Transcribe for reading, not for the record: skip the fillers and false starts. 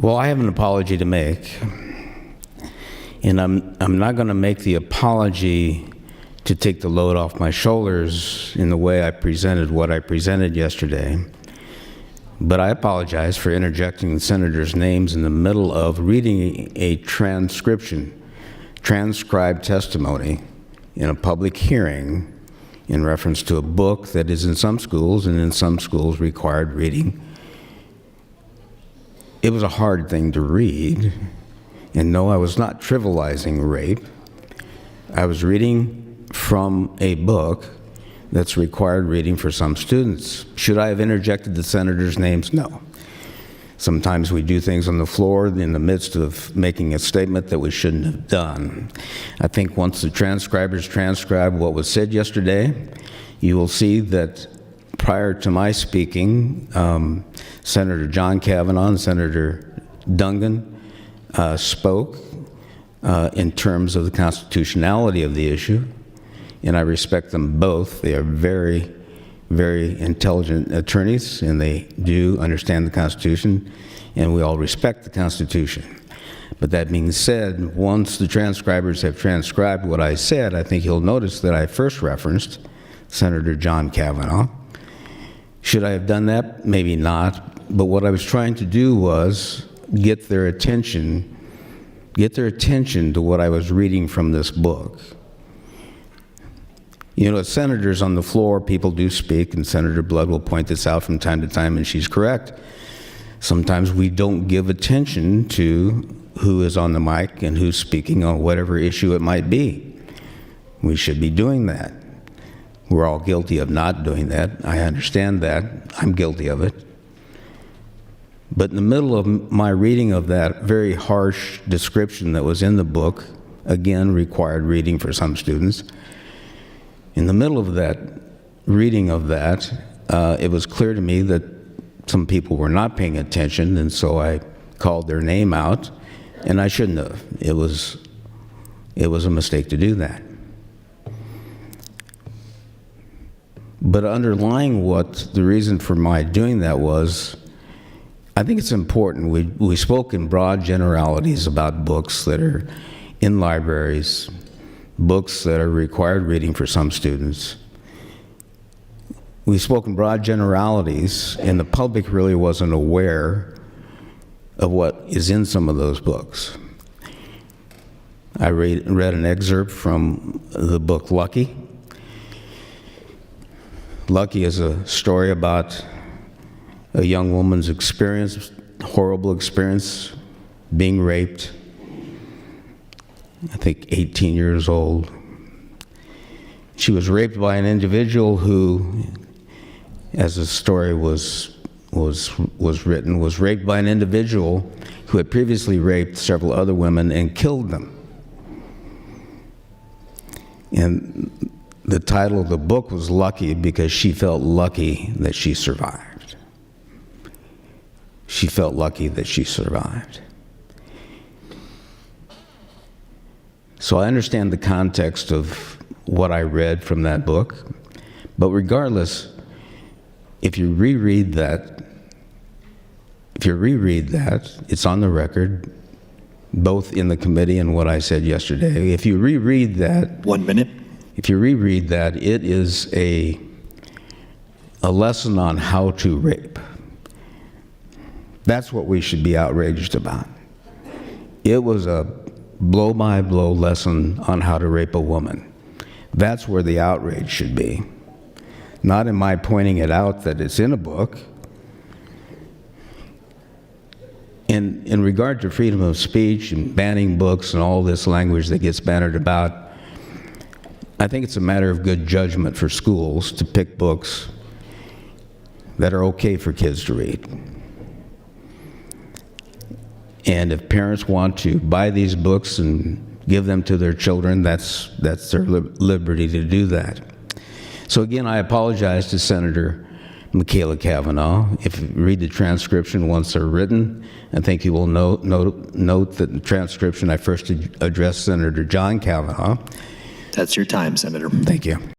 Well, I have an apology to make, and I'm not going to make the apology to take the load off my shoulders in the way I presented what I presented yesterday. But I apologize for interjecting the senators' names in the middle of reading a transcription, transcribed testimony in a public hearing in reference to a book that is in some schools and in some schools required reading. It was a hard thing to read, and no, I was not trivializing rape. I was reading from a book that's required reading for some students. Should I have interjected the senators' names? No. Sometimes we do things on the floor in the midst of making a statement that we shouldn't have done. I think once the transcribers transcribe what was said yesterday, you will see that prior to my speaking, Senator John Kavanaugh and Senator Dungan spoke in terms of the constitutionality of the issue, and I respect them both. They are very, very intelligent attorneys, and they do understand the Constitution, and we all respect the Constitution. But that being said, once the transcribers have transcribed what I said, I think you'll notice that I first referenced Senator John Kavanaugh. Should I have done that? Maybe not. But what I was trying to do was get their attention to what I was reading from this book. You know, as senators on the floor, people do speak, and Senator Blood will point this out from time to time, and she's correct. Sometimes we don't give attention to who is on the mic and who's speaking on whatever issue it might be. We should be doing that. We're all guilty of not doing that. I understand that. I'm guilty of it. But in the middle of my reading of that very harsh description that was in the book, again, required reading for some students, in the middle of that reading of that, it was clear to me that some people were not paying attention, and so I called their name out, and I shouldn't have. It was a mistake to do that. But underlying what the reason for my doing that was, I think it's important. We spoke in broad generalities about books that are in libraries, books that are required reading for some students. We spoke in broad generalities, and the public really wasn't aware of what is in some of those books. I read an excerpt from the book Lucky. Lucky is a story about a young woman's experience, horrible experience, being raped. I think 18 years old. She was raped by an individual who, as the story was written, was raped by an individual who had previously raped several other women and killed them. And the title of the book was Lucky because she felt lucky that she survived. She felt lucky that she survived. So I understand the context of what I read from that book, but regardless, if you reread that, it's on the record, both in the committee and what I said yesterday. If you reread that— 1 minute. If you reread that, it is a lesson on how to rape. That's what we should be outraged about. It was a blow-by-blow lesson on how to rape a woman. That's where the outrage should be. Not in my pointing it out that it's in a book. In regard to freedom of speech and banning books and all this language that gets bannered about, I think it's a matter of good judgment for schools to pick books that are okay for kids to read. And if parents want to buy these books and give them to their children, that's their liberty to do that. So again, I apologize to Senator Michaela Kavanaugh. If you read the transcription once they're written, I think you will note that in the transcription I first addressed Senator John Kavanaugh. That's your time, Senator. Thank you.